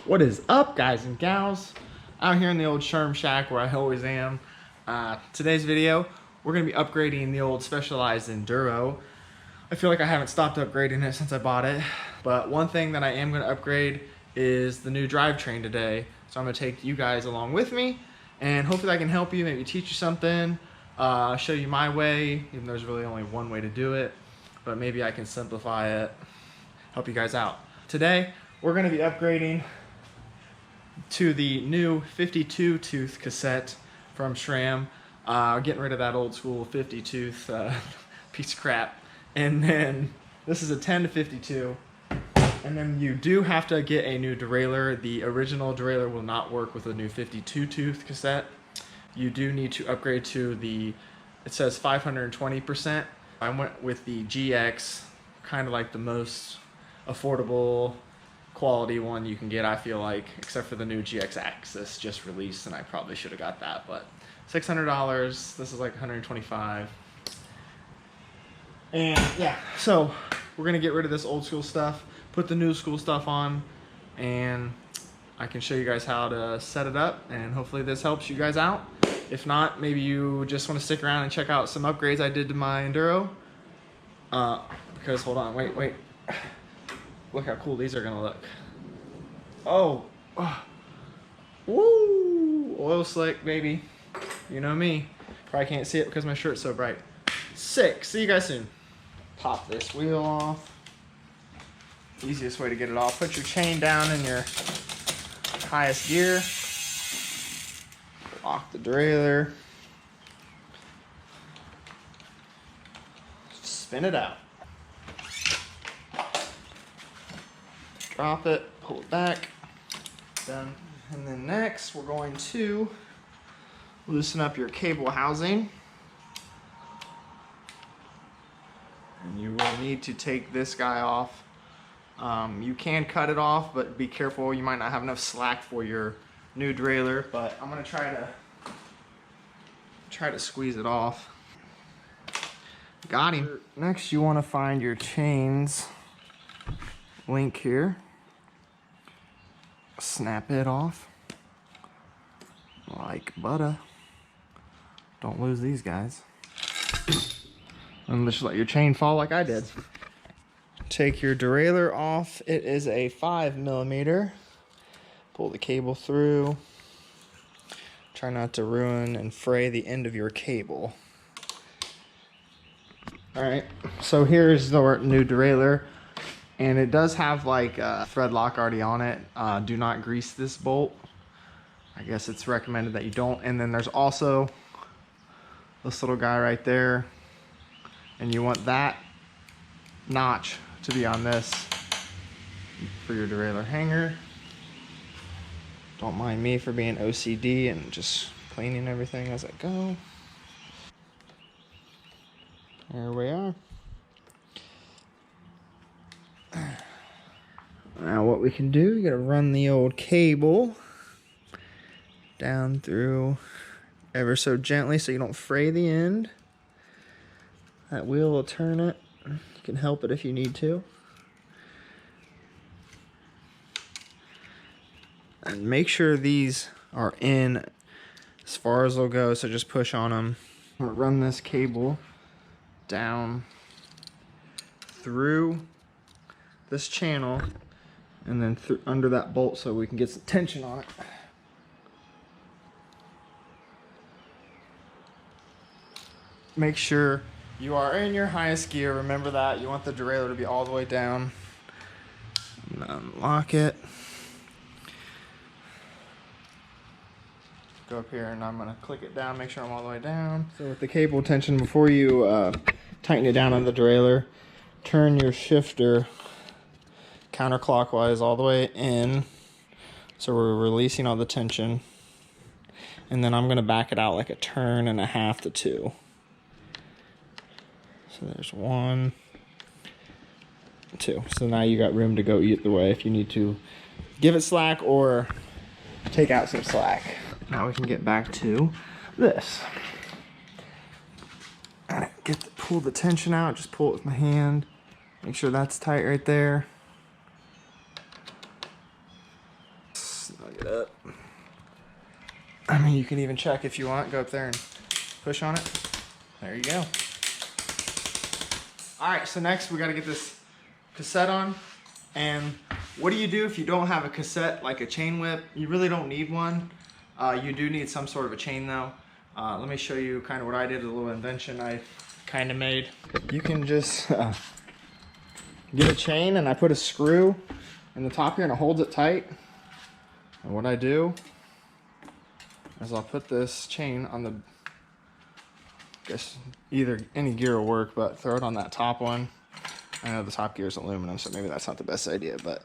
What is up, guys and gals? Out here in the old Sherm Shack where I always am. Today's video, we're going to be upgrading the old Specialized Enduro. I feel like I haven't stopped upgrading it since I bought it. But one thing that I am going to upgrade is the new drivetrain today. So I'm going to take you guys along with me. And hopefully I can help you, maybe teach you something. Show you my way, even though there's really only one way to do it. But maybe I can simplify it, help you guys out. Today, we're going to be upgrading to the new 52 tooth cassette from Sram. Getting rid of that old school 50 tooth piece of crap. And then this is a 10 to 52. And then you do have to get a new derailleur. The original derailleur will not work with a new 52 tooth cassette. You do need to upgrade to the, it says 520%. I went with the GX, kind of like the most affordable quality one you can get, I feel like, except for the new GX Axis just released, and I probably should have got that, but $600. This is like $125. And yeah, so we're gonna get rid of this old school stuff, put the new school stuff on, and I can show you guys how to set it up, and hopefully this helps you guys out. If not, maybe you just want to stick around and check out some upgrades I did to my Enduro. Because hold on, wait. Look how cool these are gonna look. Oh, woo! Oil slick, baby. You know me. Probably can't see it because my shirt's so bright. Sick. See you guys soon. Pop this wheel off. Easiest way to get it off. Put your chain down in your highest gear. Lock the derailleur. Spin it out. Drop it, pull it back, done. And then next we're going to loosen up your cable housing. And you will need to take this guy off. You can cut it off, but be careful, you might not have enough slack for your new derailleur, but I'm gonna try to squeeze it off. Got him. Next you wanna find your chains link here. Snap it off like butter. Don't lose these guys. And just let your chain fall like I did. Take your derailleur off. It is a 5mm. Pull the cable through. Try not to ruin and fray the end of your cable. Alright, so here's the new derailleur. And it does have like a thread lock already on it. Do not grease this bolt. I guess it's recommended that you don't. And then there's also this little guy right there. And you want that notch to be on this for your derailleur hanger. Don't mind me for being OCD and just cleaning everything as I go. There we are. Now what we can do, you gotta run the old cable down through ever so gently so you don't fray the end. That wheel will turn it. You can help it if you need to. And make sure these are in as far as they'll go, so just push on them. I'm gonna run this cable down through this channel and then under that bolt so we can get some tension on it. Make sure you are in your highest gear. Remember that. You want the derailleur to be all the way down. I'm gonna unlock it. Go up here and I'm gonna click it down, make sure I'm all the way down. So with the cable tension, before you tighten it down on the derailleur, turn your shifter counterclockwise all the way in, so we're releasing all the tension, and then I'm going to back it out like a turn and a half to 2. So there's 1, 2. So now you got room to go either way if you need to give it slack or take out some slack. Now we can get back to this. Pull the tension out, just pull it with my hand. Make sure that's tight right there. it up. I mean, you can even check if you want. Go up there and push on it. There you go. All right, so next we got to get this cassette on. And what do you do if you don't have a cassette, like a chain whip? You really don't need one. You do need some sort of a chain though. Let me show you kind of what I did, a little invention I kind of made. You can just get a chain, and I put a screw in the top here and it holds it tight. And what I do is I'll put this chain on the, I guess either any gear will work, but throw it on that top one. I know the top gear is aluminum, so maybe that's not the best idea, but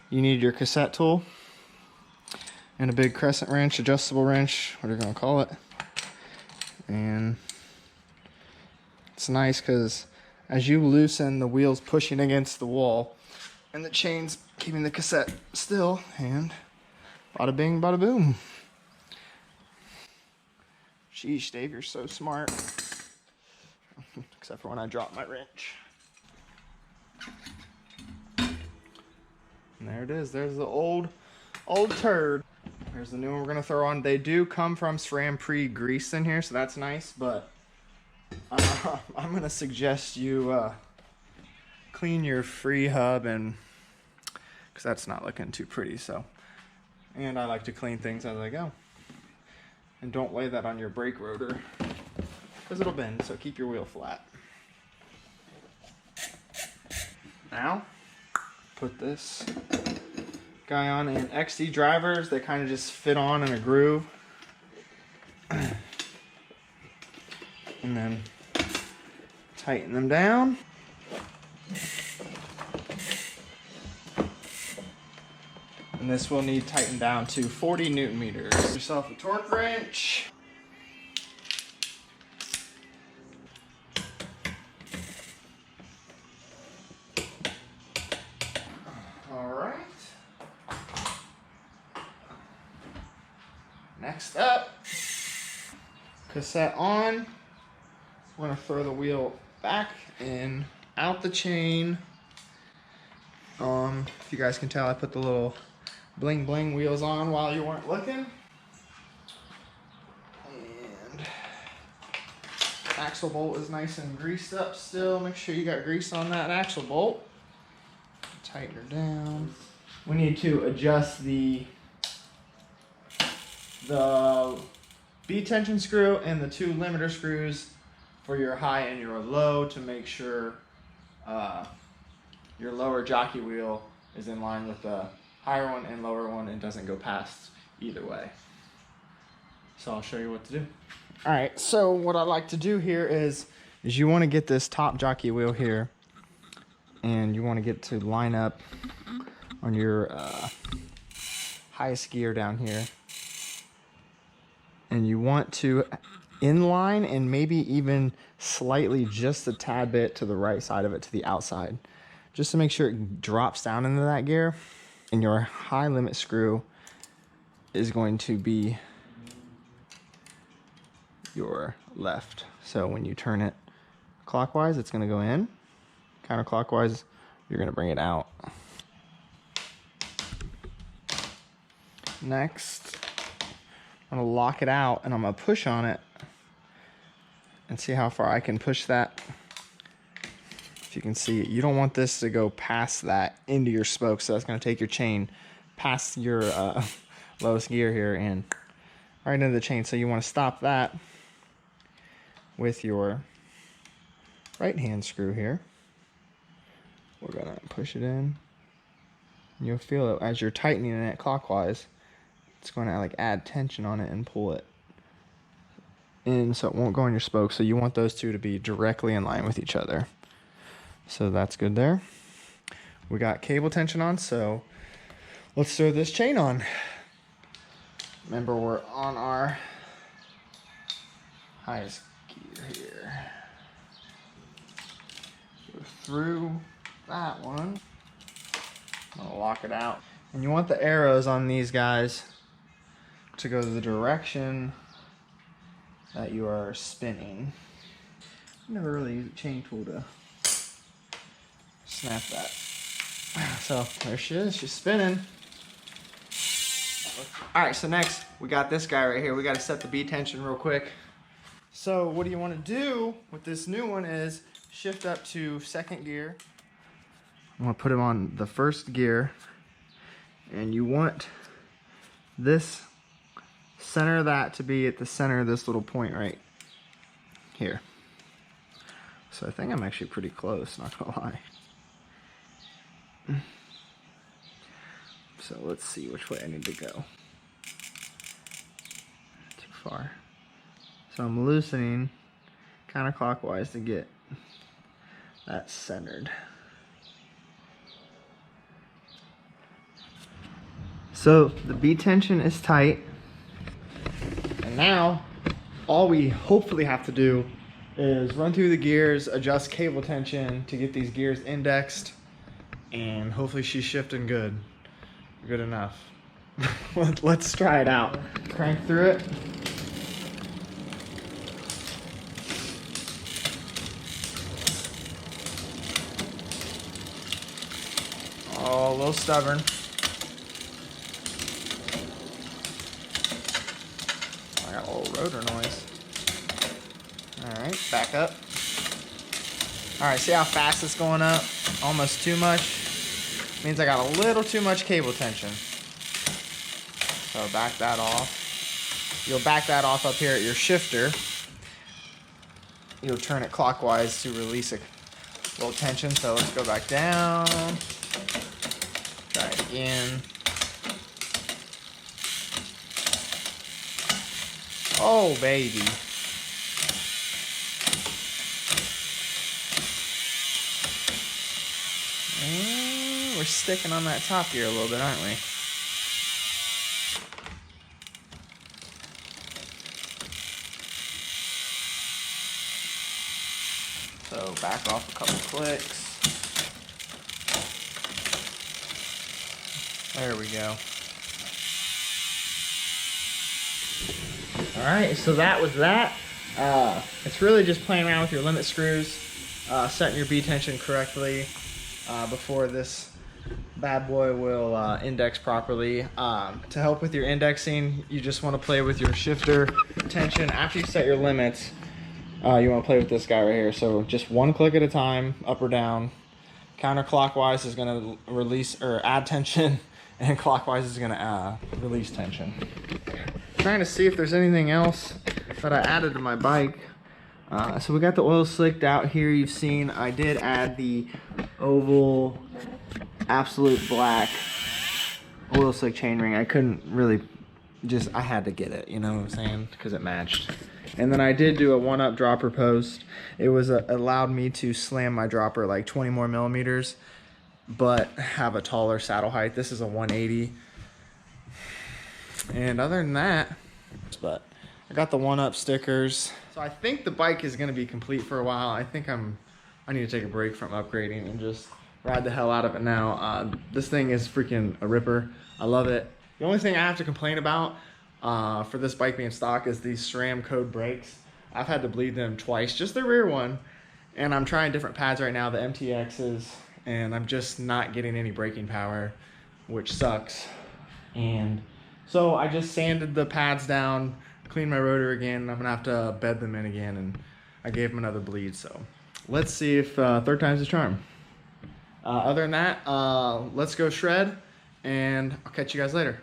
you need your cassette tool and a big crescent wrench, adjustable wrench, what are you gonna call it. And it's nice because as you loosen, the wheel's pushing against the wall and the chain's keeping the cassette still, and bada bing, bada boom. Sheesh, Dave, you're so smart. Except for when I drop my wrench. And there it is. There's the old turd. There's the new one we're gonna throw on. They do come from SRAM pre-greased in here, so that's nice, but I'm gonna suggest you clean your free hub, and because that's not looking too pretty. So, and I like to clean things as I go. And don't lay that on your brake rotor because it'll bend, so keep your wheel flat. Now, put this guy on, and XD drivers, they kind of just fit on in a groove. And then tighten them down. And this will need tightened down to 40 Newton meters. Get yourself a torque wrench. All right. Next up, cassette on. We're gonna throw the wheel back in, out the chain. If you guys can tell, I put the little bling bling wheels on while you weren't looking. And axle bolt is nice and greased up still. Make sure you got grease on that axle bolt. Tighten her down. We need to adjust the B tension screw and the two limiter screws for your high and your low to make sure your lower jockey wheel is in line with the higher one and lower one and doesn't go past either way. So I'll show you what to do. All right, so what I like to do here is you want to get this top jockey wheel here, and you want to get to line up on your highest gear down here. And you want to inline and maybe even slightly just a tad bit to the right side of it, to the outside, just to make sure it drops down into that gear. And your high limit screw is going to be your left. So when you turn it clockwise, it's going to go in. Counterclockwise, you're going to bring it out. Next, I'm going to lock it out, and I'm going to push on it and see how far I can push that. If you can see it, you don't want this to go past that into your spoke, so that's going to take your chain past your lowest gear here and right into the chain. So you want to stop that with your right hand screw here. We're going to push it in. You'll feel it as you're tightening it clockwise. It's going to like add tension on it and pull it in so it won't go on your spoke. So you want those two to be directly in line with each other. So that's good there. We got cable tension on, so let's throw this chain on. Remember, we're on our highest gear here. Go through that one. I'm gonna lock it out. And you want the arrows on these guys to go the direction that you are spinning. Never really used a chain tool to snap that. So there she is, she's spinning. All right, so next we got this guy right here. We got to set the B tension real quick. So what do you want to do with this new one is shift up to second gear. I'm going to put him on the first gear, and you want this center of that to be at the center of this little point right here. So I think I'm actually pretty close, not gonna lie. So let's see which way I need to go. Too far. So I'm loosening counterclockwise to get that centered. So the B tension is tight. And now all we hopefully have to do is run through the gears, adjust cable tension to get these gears indexed, and hopefully she's shifting good enough. Let's try it out. Crank through it. Oh, a little stubborn. I got a little rotor noise. Alright, back up. Alright, see how fast it's going up? Almost too much. Means I got a little too much cable tension. So back that off. You'll back that off up here at your shifter. You'll turn it clockwise to release a little tension. So let's go back down. Try it again. Oh, baby. And we're sticking on that top gear a little bit, aren't we? So back off a couple clicks. There we go. Alright, so that was that. It's really just playing around with your limit screws, setting your B tension correctly before this bad boy will index properly. To help with your indexing, you just want to play with your shifter tension. After you set your limits, you want to play with this guy right here. So just one click at a time, up or down. Counterclockwise is going to release or add tension, and clockwise is going to release tension. Trying to see if there's anything else that I added to my bike. So we got the oil slicked out here. You've seen I did add the oval absolute black oil slick chainring. I couldn't really I had to get it, you know what I'm saying, because it matched. And then I did do a one-up dropper post. It was allowed me to slam my dropper like 20 more millimeters, but have a taller saddle height. This is a 180. And other than that, but I got the one-up stickers. So I think the bike is gonna be complete for a while. I think I need to take a break from upgrading and just ride the hell out of it now. This thing is freaking a ripper. I love it. The only thing I have to complain about for this bike being stock is these SRAM code brakes. I've had to bleed them twice, just the rear one. And I'm trying different pads right now, the MTXs, and I'm just not getting any braking power, which sucks. And so I just sanded the pads down, cleaned my rotor again. I'm gonna have to bed them in again, and I gave them another bleed. So let's see if third time's the charm. Other than that, let's go shred, and I'll catch you guys later.